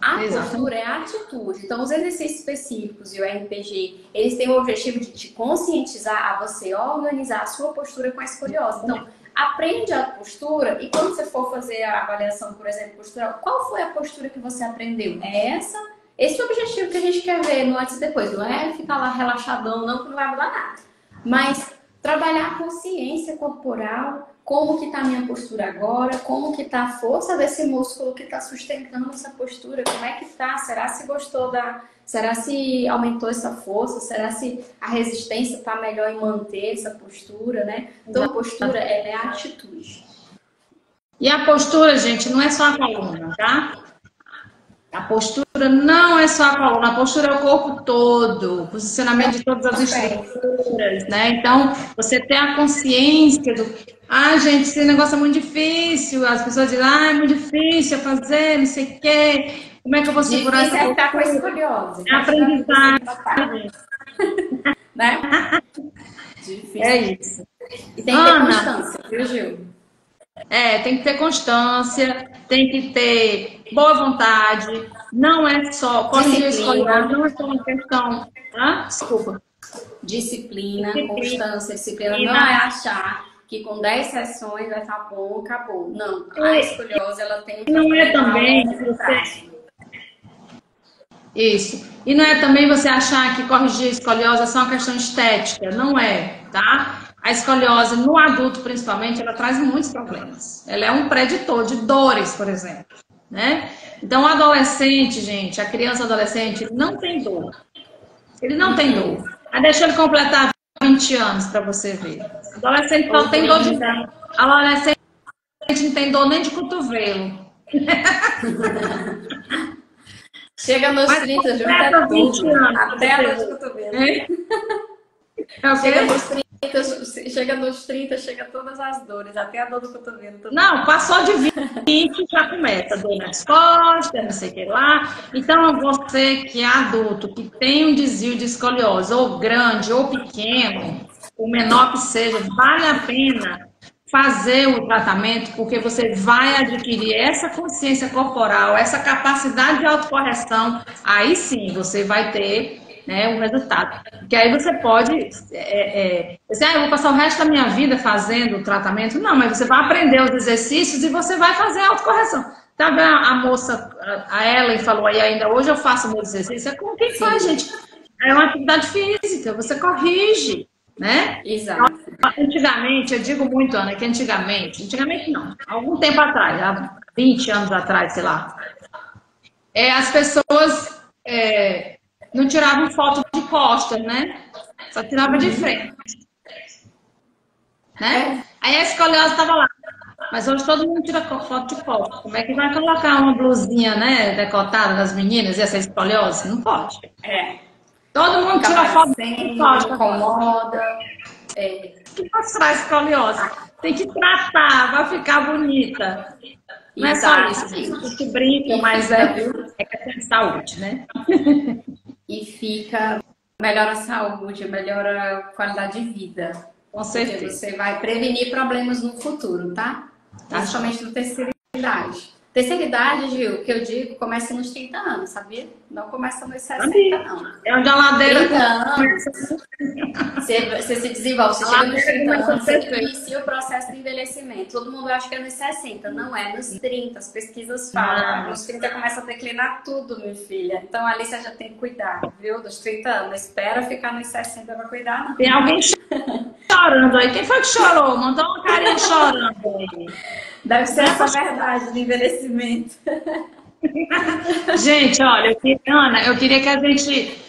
A postura é a atitude. Então, os exercícios específicos e o RPG, eles têm o objetivo de te conscientizar a você organizar a sua postura com a escoliose. Então, aprende a postura e quando você for fazer a avaliação, por exemplo, postural, qual foi a postura que você aprendeu? É essa? Esse é o objetivo que a gente quer ver no antes e depois. Não é ficar lá relaxadão, não, que não vai mudar nada. Mas trabalhar a consciência corporal, como que está a minha postura agora, como que está a força desse músculo que está sustentando essa postura, como é que está, será se gostou será se aumentou essa força, será se a resistência está melhor em manter essa postura, né? Então a postura é a atitude. E a postura, gente, não é só a coluna, tá? A postura não é só a coluna, a postura é o corpo todo, o posicionamento de todas as estruturas, né? Então, você tem a consciência do... gente, esse negócio é muito difícil. As pessoas dizem, é muito difícil fazer, não sei o quê. Como é que eu vou segurar essa postura? Tá com escoliose. É aprendizagem. Né? Difícil. É isso. E tem que ter constância, viu, Gil? Tem que ter constância, tem que ter boa vontade, não é só corrigir a escoliose, não é só uma questão. Desculpa. Disciplina, constância, disciplina. Não é achar que com 10 sessões vai estar bom, acabou. Não, a escoliose ela tem um não é também você... Isso. E não é também você achar que corrigir a escoliose é só uma questão estética, não é, tá? A escoliose, no adulto principalmente, ela traz muitos problemas. Ela é um preditor de dores, por exemplo. né? Então, o adolescente, gente, a criança adolescente não tem dor. Ele não tem dor. Aí deixa ele completar 20 anos para você ver. Adolescente só tem dor de dor. Adolescente não tem dor nem de cotovelo. Chega nos 30, junta tudo. Até a dor de cotovelo. Chega nos 30, chega todas as dores, até a dor do cotovelo também. Não, passou de 20, já começa dor nas costas, não sei o que lá. Então, você que é adulto, que tem um desvio de escoliose, ou grande ou pequeno, o menor que seja, vale a pena fazer o tratamento, porque você vai adquirir essa consciência corporal, essa capacidade de autocorreção, aí sim você vai ter, né, um resultado. Porque aí você pode dizer, eu vou passar o resto da minha vida fazendo o tratamento. Não, mas você vai aprender os exercícios e você vai fazer a autocorreção. Tá vendo a moça, a Ellen falou aí ainda, hoje eu faço meus exercícios. É como quem faz, gente. É uma atividade física, você corrige, né? Exato. Antigamente, eu digo muito, Ana, que antigamente não, algum tempo atrás, há 20 anos atrás, sei lá, as pessoas não tiravam foto de costas, né? Só tirava de frente. Né? Aí a escoliose estava lá. Mas hoje todo mundo tira foto de costas. Como é que vai colocar uma blusinha, né, decotada das meninas e essa escoliose? Não pode. Todo mundo tira foto de costas. Incomoda. Tem que mostrar a escoliose. Tem que tratar, vai ficar bonita. Não é só isso, gente. A gente brinca, mas é questão de saúde, né? E melhora a saúde, melhora a qualidade de vida. Com certeza. Porque você vai prevenir problemas no futuro, tá? Principalmente na terceira idade. Terceira idade, Gil, que eu digo, começa nos 30 anos, sabia? Não começa nos 60, não. É onde a ladeira 30 anos. Você se desenvolve, você chega nos 30 anos, você inicia o processo de envelhecimento. Todo mundo acha que é nos 60, não é nos 30. As pesquisas falam. Nos 30 começa a declinar tudo, minha filha. Então ali você já tem que cuidar, viu? Dos 30 anos. Espera ficar nos 60 para cuidar, não. Tem alguém chorando aí. Quem foi que chorou? Mandou uma carinha chorando aí. Deve ser essa verdade do envelhecimento. Gente, olha, Ana, eu queria que a gente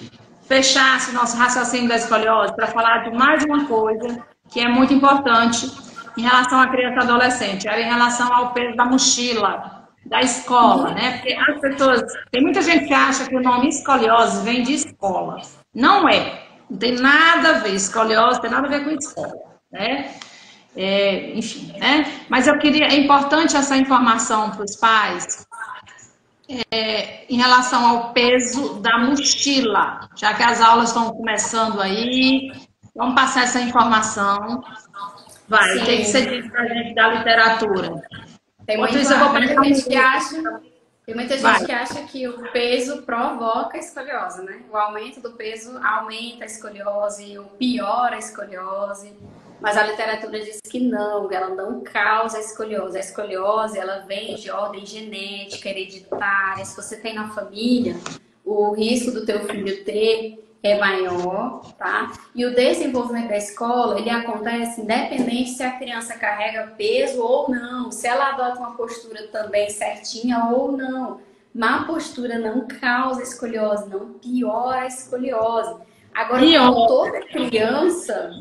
fechasse o nosso raciocínio da escoliose para falar de mais uma coisa que é muito importante em relação à criança e adolescente, era em relação ao peso da mochila da escola, né? Porque as pessoas, tem muita gente que acha que o nome escoliose vem de escola. Não é. Não tem nada a ver. Escoliose tem nada a ver com escola, né? Enfim, né? Mas é importante essa informação para os pais em relação ao peso da mochila, já que as aulas estão começando aí, vamos passar essa informação. Vai, o que você diz para a gente da literatura? Tem muita gente que acha que o peso provoca a escoliose, né? O aumento do peso aumenta a escoliose, ou piora a escoliose. Mas a literatura diz que não, ela não causa a escoliose. A escoliose, ela vem de ordem genética, hereditária. Se você tem na família, o risco do teu filho ter é maior, tá? E o desenvolvimento da escola, ele acontece independente se a criança carrega peso ou não, se ela adota uma postura também certinha ou não. Má postura não causa escoliose, não piora a escoliose. Agora, como toda criança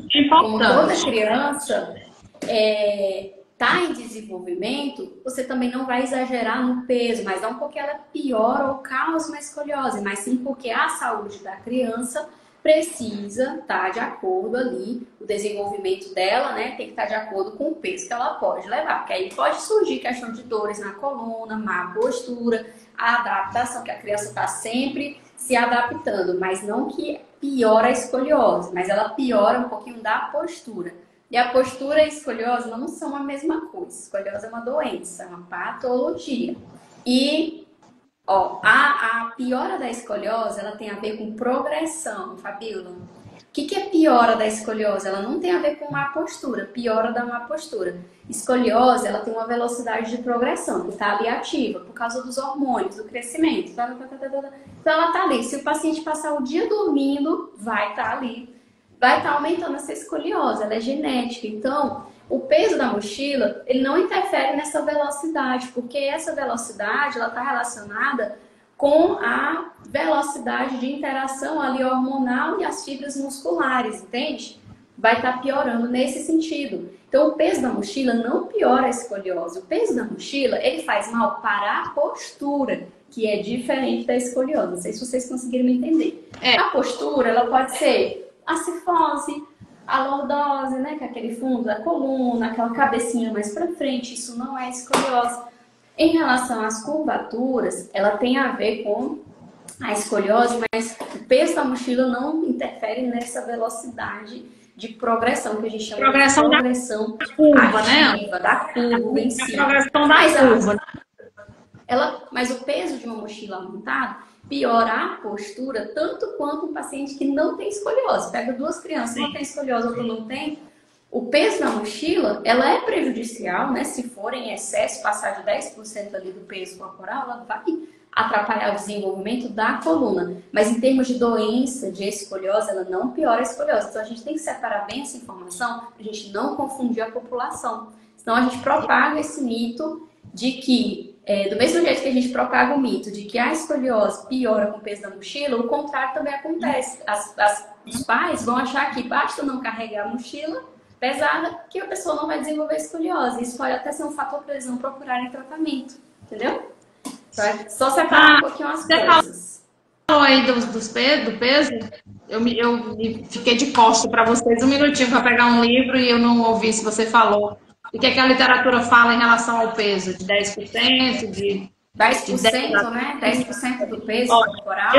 está em desenvolvimento, você também não vai exagerar no peso, mas não porque ela piora ou causa uma escoliose, mas sim porque a saúde da criança precisa estar de acordo ali, o desenvolvimento dela, né, tem que estar de acordo com o peso que ela pode levar, porque aí pode surgir questão de dores na coluna, má postura, a adaptação, que a criança está sempre se adaptando, mas não que piora a escoliose, mas ela piora um pouquinho da postura. E a postura e a escoliose não são a mesma coisa. Escoliose é uma doença, é uma patologia. E a piora da escoliose, ela tem a ver com progressão, Fabíola. O que é piora da escoliose? Ela não tem a ver com má postura, piora da má postura. Escoliose, ela tem uma velocidade de progressão, que está ali ativa, por causa dos hormônios, do crescimento. Então ela está ali. Se o paciente passar o dia dormindo, vai estar ali vai estar aumentando essa escoliose, ela é genética. Então, o peso da mochila, ele não interfere nessa velocidade, porque essa velocidade, ela está relacionada com a velocidade de interação ali hormonal e as fibras musculares, entende? Vai estar piorando nesse sentido. Então, o peso da mochila não piora a escoliose. O peso da mochila, ele faz mal para a postura, que é diferente da escoliose. Não sei se vocês conseguiram me entender. A postura, ela pode ser a cifose, a lordose, né, que é aquele fundo da coluna, aquela cabecinha mais para frente, isso não é escoliose. Em relação às curvaturas, ela tem a ver com a escoliose, mas o peso da mochila não interfere nessa velocidade de progressão, que a gente chama de progressão da curva, ativa, né? Da curva em si. A progressão da curva. Mas o peso de uma mochila aumentada piora a postura tanto quanto um paciente que não tem escoliose. Pega duas crianças, uma tem escoliose, outra não tem. O peso da mochila, ela é prejudicial, né? Se for em excesso, passar de 10% ali do peso corporal, ela vai atrapalhar o desenvolvimento da coluna. Mas em termos de doença, de escoliose, ela não piora a escoliose. Então a gente tem que separar bem essa informação para a gente não confundir a população. Senão a gente propaga esse mito de que, do mesmo jeito que a gente propaga o mito de que a escoliose piora com o peso da mochila, o contrário também acontece. Os pais vão achar que basta não carregar a mochila pesada que a pessoa não vai desenvolver escoliose. Isso pode até ser um fator para eles não procurarem tratamento. Entendeu? Só separar um pouquinho as coisas. Falou aí do peso. Eu fiquei de costas para vocês um minutinho para pegar um livro e eu não ouvi se você falou. O que é que a literatura fala em relação ao peso? De 10%? De 10%, né? 10% do peso corporal.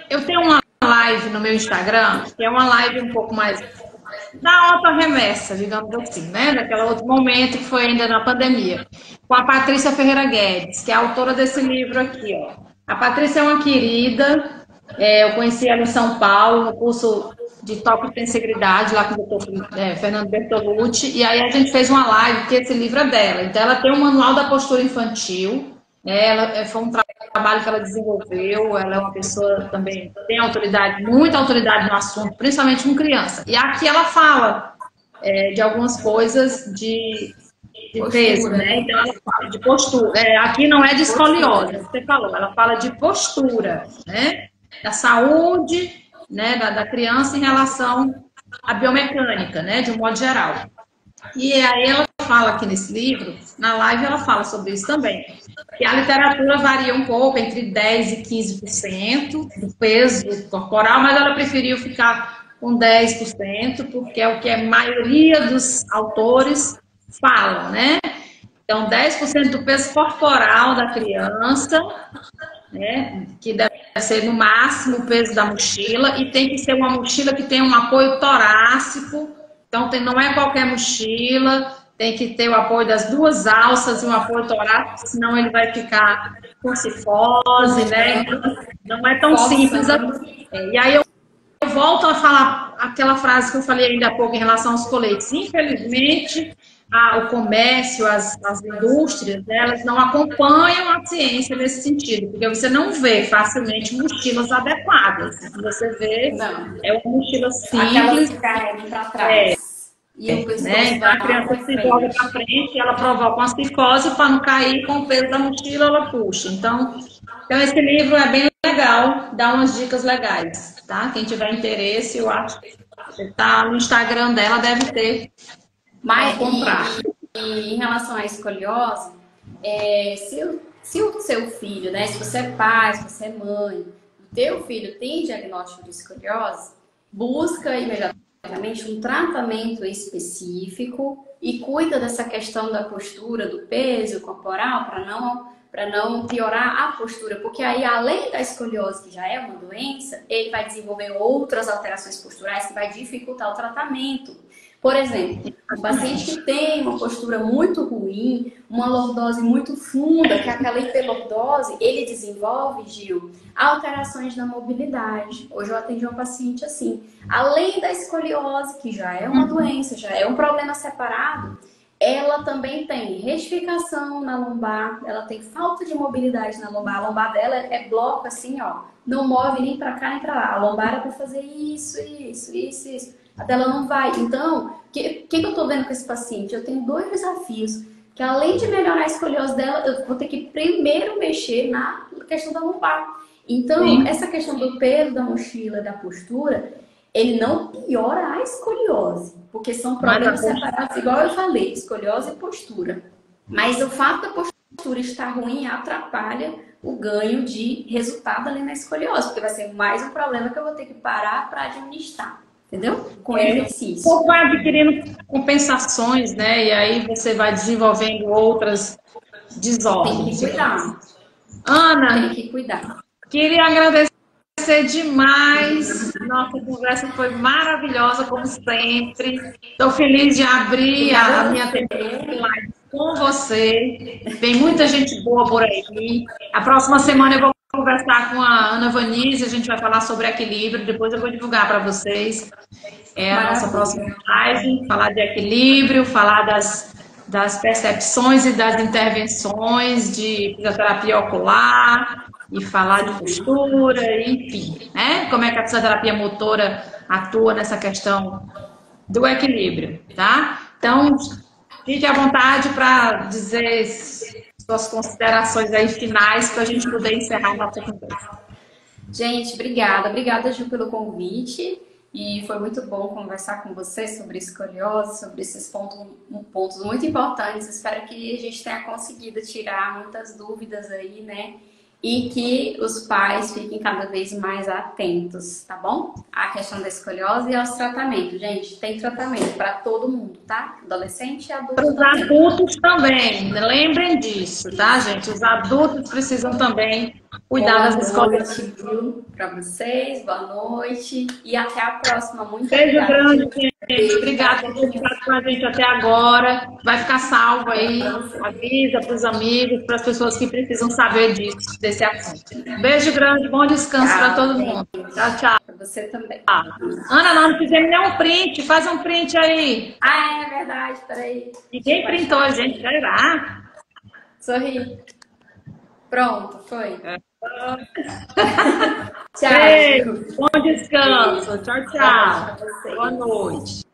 Eu tenho uma live no meu Instagram, que é uma live um pouco mais da alta remessa, digamos assim, né? Daquele outro momento que foi ainda na pandemia. Com a Patrícia Ferreira Guedes, que é a autora desse livro aqui, ó. A Patrícia é uma querida, eu conheci ela em São Paulo, no curso de Toque de Integridade, lá com o doutor Fernando Bertolucci, e aí a gente fez uma live, porque esse livro é dela. Então ela tem um manual da postura infantil, né? Foi um trabalho que ela desenvolveu, ela é uma pessoa também que tem autoridade, muita autoridade no assunto, principalmente com criança. E aqui ela fala de algumas coisas de peso, né? Então ela fala de postura. Aqui não é de escoliose, você falou, ela fala de postura, né? Da saúde, né, da criança em relação à biomecânica, né, de um modo geral. E aí ela fala aqui nesse livro, na live ela fala sobre isso também, que a literatura varia um pouco, entre 10% e 15% do peso corporal, mas ela preferiu ficar com 10%, porque é o que a maioria dos autores falam, né? Então, 10% do peso corporal da criança, né, que deve ser no máximo o peso da mochila, e tem que ser uma mochila que tenha um apoio torácico. Então, não é qualquer mochila, tem que ter o apoio das duas alças e um apoio torácico, senão ele vai ficar com cifose, né? Não é tão simples assim. E aí eu volto a falar aquela frase que eu falei ainda há pouco em relação aos coletes. Infelizmente, o comércio, as indústrias, elas não acompanham a ciência nesse sentido, porque você não vê facilmente mochilas adequadas. Você vê, é uma mochila simples. Que carregam para trás. Então a criança se joga para frente e ela provoca uma cifose, para não cair com o peso da mochila, ela puxa. Então esse livro é bem legal, dá umas dicas legais, tá? Quem tiver interesse, eu acho que tá no Instagram dela, deve ter. Mas e em relação à escoliose, se o seu filho, né, se você é pai, se você é mãe, o teu filho tem diagnóstico de escoliose, busca imediatamente um tratamento específico e cuida dessa questão da postura, do peso corporal, para não piorar a postura, porque aí, além da escoliose, que já é uma doença, ele vai desenvolver outras alterações posturais que vai dificultar o tratamento. Por exemplo, um paciente que tem uma postura muito ruim, uma lordose muito funda, que é aquela hiperlordose, ele desenvolve, Gil, alterações na mobilidade. Hoje eu atendi uma paciente assim. Além da escoliose, que já é uma doença, já é um problema separado, ela também tem retificação na lombar, ela tem falta de mobilidade na lombar. A lombar dela é bloco assim, ó, não move nem pra cá nem pra lá. A lombar é pra fazer isso. Até ela não vai. Então, o que eu tô vendo com esse paciente? Eu tenho dois desafios. Que além de melhorar a escoliose dela, eu vou ter que primeiro mexer na questão da lombar. Então, Sim. essa questão do peso da mochila, da postura, ele não piora a escoliose, porque são problemas separados, igual eu falei, escoliose e postura. Mas o fato da postura estar ruim atrapalha o ganho de resultado ali na escoliose, porque vai ser mais um problema que eu vou ter que parar para administrar, entendeu? Com exercício. O corpo vai adquirindo compensações, né? E aí você vai desenvolvendo outras desordens. Tem que cuidar. Ana, Tem que cuidar. Queria agradecer demais. Nossa conversa foi maravilhosa, como sempre. Estou feliz de abrir a minha live com você. Tem muita gente boa por aí. A próxima semana eu vou conversar com a Ana Vanise, a gente vai falar sobre equilíbrio. Depois eu vou divulgar para vocês. É a nossa próxima live. Falar de equilíbrio, falar das percepções e das intervenções de fisioterapia ocular. E falar de postura, enfim, né? Como é que a fisioterapia motora atua nessa questão do equilíbrio, tá? Então, fique à vontade para dizer suas considerações aí finais para a gente poder encerrar a nossa conversa. Gente, obrigada. Obrigada, Ju, pelo convite. E foi muito bom conversar com você sobre escoliose, sobre esses pontos muito importantes. Espero que a gente tenha conseguido tirar muitas dúvidas aí, né? E que os pais fiquem cada vez mais atentos, tá bom? À questão da escoliose e aos tratamentos. Gente, tem tratamento para todo mundo, tá? Adolescente e adulto. Para os adultos também, lembrem disso, tá, gente? Os adultos precisam também cuidar das escolioses. Boa noite para vocês, boa noite e até a próxima. Muito Beijo obrigada. grande, gente. Obrigada por ter ficado com a gente até agora. Vai ficar salvo aí. Avisa para os amigos, para as pessoas que precisam saber disso, desse assunto. Beijo grande, bom descanso para todo mundo. Tchau, tchau. Para você também. Ana, nós não fizemos nenhum print. Faz um print aí. Ah, é verdade. Peraí. Ninguém printou a gente. Vai lá. Sorri. Pronto, foi. Tchau. Beijo, bom descanso. Tchau, tchau. Boa noite.